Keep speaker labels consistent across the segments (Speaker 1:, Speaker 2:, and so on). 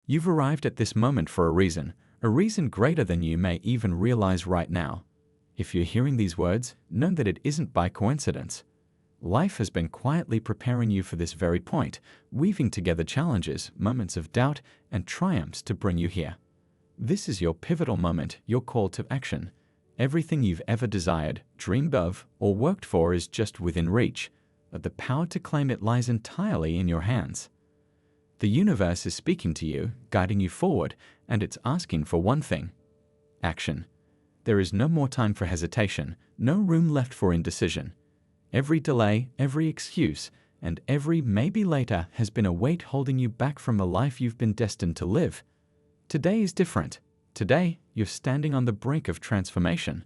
Speaker 1: You've arrived at this moment for a reason greater than you may even realize right now. If you're hearing these words, know that it isn't by coincidence. Life has been quietly preparing you for this very point, weaving together challenges, moments of doubt, and triumphs to bring you here. This is your pivotal moment, your call to action. Everything you've ever desired, dreamed of, or worked for is just within reach, but the power to claim it lies entirely in your hands. The universe is speaking to you, guiding you forward, and it's asking for one thing: action. There is no more time for hesitation, no room left for indecision. Every delay, every excuse, and every maybe later has been a weight holding you back from the life you've been destined to live. Today is different. Today, you're standing on the brink of transformation.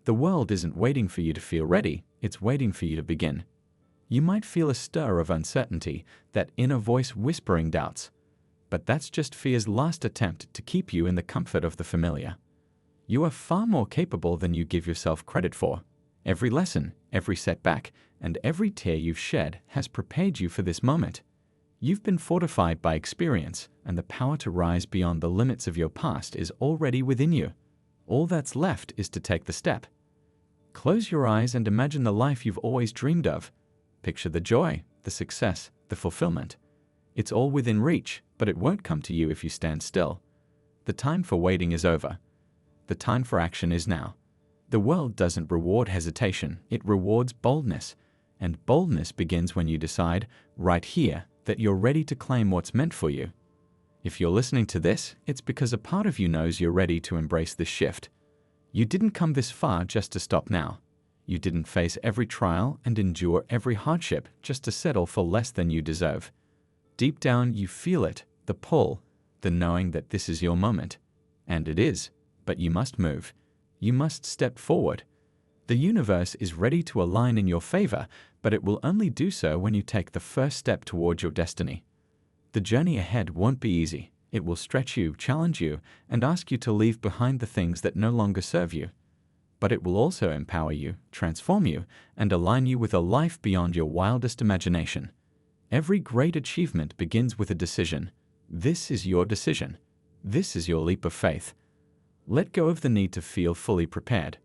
Speaker 1: The world isn't waiting for you to feel ready, it's waiting for you to begin. You might feel a stir of uncertainty, that inner voice whispering doubts. But that's just fear's last attempt to keep you in the comfort of the familiar. You are far more capable than you give yourself credit for. Every lesson, every setback, and every tear you've shed has prepared you for this moment. You've been fortified by experience, and the power to rise beyond the limits of your past is already within you. All that's left is to take the step. Close your eyes and imagine the life you've always dreamed of. Picture the joy, the success, the fulfillment. It's all within reach, but it won't come to you if you stand still. The time for waiting is over. The time for action is now. The world doesn't reward hesitation, it rewards boldness. And boldness begins when you decide, right here, that you're ready to claim what's meant for you. If you're listening to this, it's because a part of you knows you're ready to embrace this shift. You didn't come this far just to stop now. You didn't face every trial and endure every hardship just to settle for less than you deserve. Deep down, you feel it, the pull, the knowing that this is your moment. And it is, but you must move. You must step forward. The universe is ready to align in your favor, but it will only do so when you take the first step towards your destiny. The journey ahead won't be easy. It will stretch you, challenge you, and ask you to leave behind the things that no longer serve you. But it will also empower you, transform you, and align you with a life beyond your wildest imagination. Every great achievement begins with a decision. This is your decision. This is your leap of faith. Let go of the need to feel fully prepared.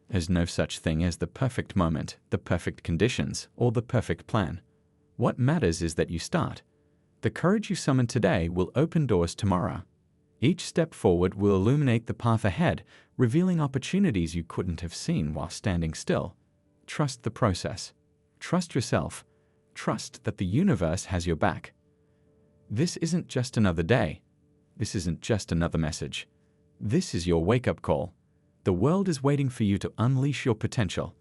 Speaker 1: There's no such thing as the perfect moment, the perfect conditions, or the perfect plan. What matters is that you start. The courage you summon today will open doors tomorrow. Each step forward will illuminate the path ahead, revealing opportunities you couldn't have seen while standing still. Trust the process. Trust yourself. Trust that the universe has your back. This isn't just another day. This isn't just another message. This is your wake-up call. The world is waiting for you to unleash your potential.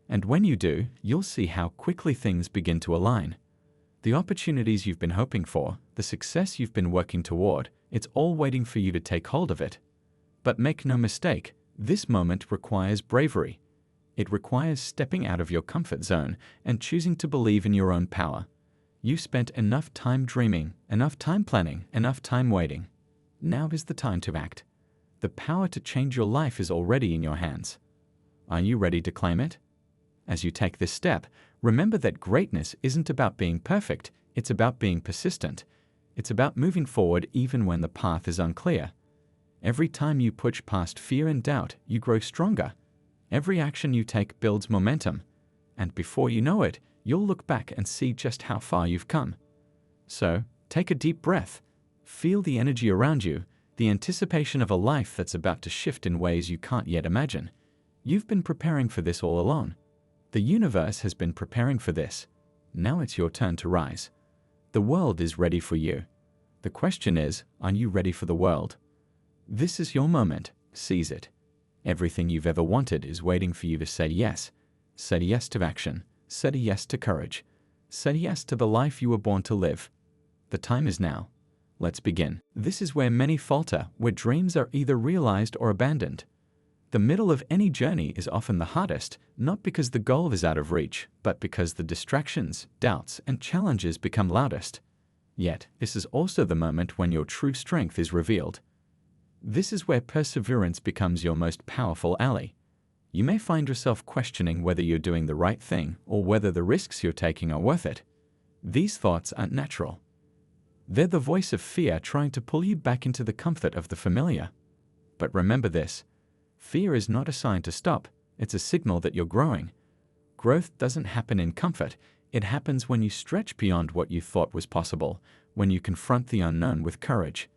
Speaker 1: And when you do, you'll see how quickly things begin to align. The opportunities you've been hoping for, the success you've been working toward, it's all waiting for you to take hold of it. But make no mistake, this moment requires bravery. It requires stepping out of your comfort zone and choosing to believe in your own power. You spent enough time dreaming, enough time planning, enough time waiting. Now is the time to act. The power to change your life is already in your hands. Are you ready to claim it? As you take this step, remember that greatness isn't about being perfect, it's about being persistent. It's about moving forward even when the path is unclear. Every time you push past fear and doubt, you grow stronger. Every action you take builds momentum. And before you know it, you'll look back and see just how far you've come. So, take a deep breath. Feel the energy around you, the anticipation of a life that's about to shift in ways you can't yet imagine. You've been preparing for this all along. The universe has been preparing for this. Now it's your turn to rise. The world is ready for you. The question is, are you ready for the world? This is your moment. Seize it. Everything you've ever wanted is waiting for you to say yes. Say yes to action. Say yes to courage. Say yes to the life you were born to live. The time is now. Let's begin. This is where many falter, where dreams are either realized or abandoned. The middle of any journey is often the hardest, not because the goal is out of reach, but because the distractions, doubts, and challenges become loudest. Yet, this is also the moment when your true strength is revealed. This is where perseverance becomes your most powerful ally. You may find yourself questioning whether you're doing the right thing or whether the risks you're taking are worth it. These thoughts aren't natural. They're the voice of fear trying to pull you back into the comfort of the familiar. But remember this: fear is not a sign to stop, it's a signal that you're growing. Growth doesn't happen in comfort, it happens when you stretch beyond what you thought was possible, when you confront the unknown with courage.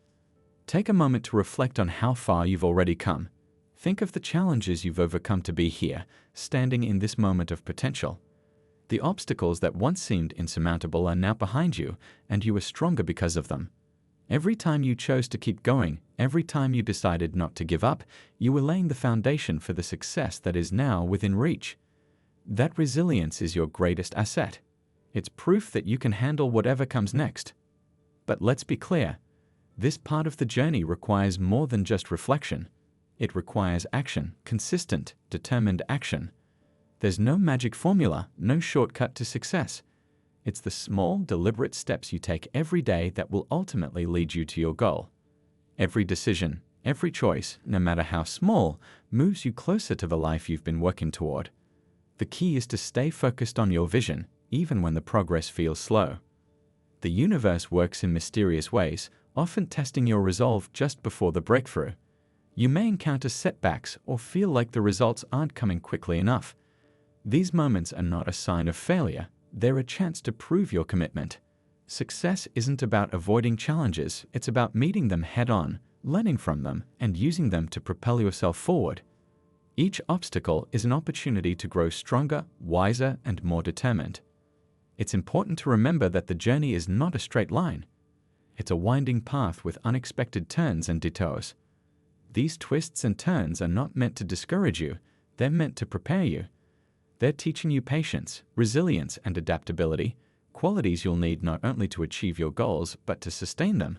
Speaker 1: Take a moment to reflect on how far you've already come. Think of the challenges you've overcome to be here, standing in this moment of potential. The obstacles that once seemed insurmountable are now behind you, and you are stronger because of them. Every time you chose to keep going, every time you decided not to give up, you were laying the foundation for the success that is now within reach. That resilience is your greatest asset. It's proof that you can handle whatever comes next. But let's be clear, this part of the journey requires more than just reflection. It requires action, consistent, determined action. There's no magic formula, no shortcut to success. It's the small, deliberate steps you take every day that will ultimately lead you to your goal. Every decision, every choice, no matter how small, moves you closer to the life you've been working toward. The key is to stay focused on your vision, even when the progress feels slow. The universe works in mysterious ways, often testing your resolve just before the breakthrough. You may encounter setbacks or feel like the results aren't coming quickly enough. These moments are not a sign of failure, they're a chance to prove your commitment. Success isn't about avoiding challenges, it's about meeting them head-on, learning from them, and using them to propel yourself forward. Each obstacle is an opportunity to grow stronger, wiser, and more determined. It's important to remember that the journey is not a straight line. It's a winding path with unexpected turns and detours. These twists and turns are not meant to discourage you, they're meant to prepare you. They're teaching you patience, resilience, and adaptability, qualities you'll need not only to achieve your goals, but to sustain them.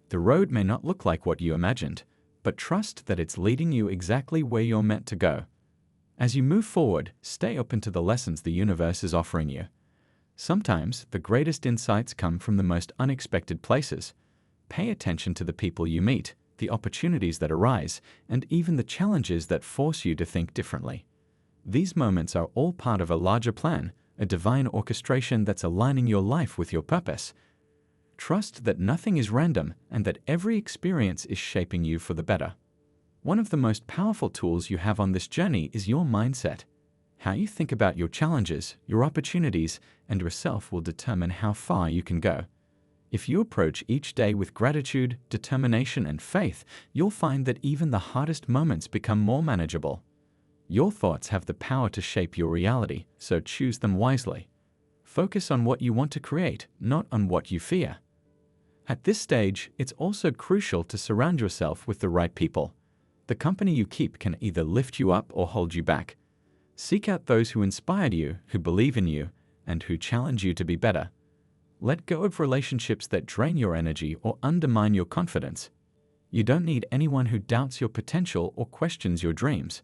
Speaker 1: The road may not look like what you imagined, but trust that it's leading you exactly where you're meant to go. As you move forward, stay open to the lessons the universe is offering you. Sometimes, the greatest insights come from the most unexpected places. Pay attention to the people you meet, the opportunities that arise, and even the challenges that force you to think differently. These moments are all part of a larger plan, a divine orchestration that's aligning your life with your purpose. Trust that nothing is random and that every experience is shaping you for the better. One of the most powerful tools you have on this journey is your mindset. How you think about your challenges, your opportunities, and yourself will determine how far you can go. If you approach each day with gratitude, determination, and faith, you'll find that even the hardest moments become more manageable. Your thoughts have the power to shape your reality, so choose them wisely. Focus on what you want to create, not on what you fear. At this stage, it's also crucial to surround yourself with the right people. The company you keep can either lift you up or hold you back. Seek out those who inspire you, who believe in you, and who challenge you to be better. Let go of relationships that drain your energy or undermine your confidence. You don't need anyone who doubts your potential or questions your dreams.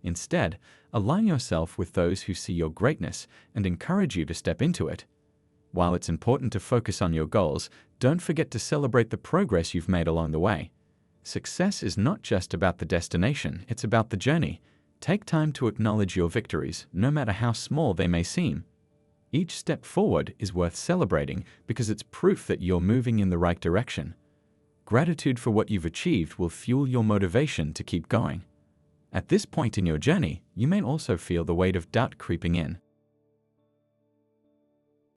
Speaker 1: Instead, align yourself with those who see your greatness and encourage you to step into it. While it's important to focus on your goals, don't forget to celebrate the progress you've made along the way. Success is not just about the destination, it's about the journey. Take time to acknowledge your victories, no matter how small they may seem. Each step forward is worth celebrating because it's proof that you're moving in the right direction. Gratitude for what you've achieved will fuel your motivation to keep going. At this point in your journey, you may also feel the weight of doubt creeping in.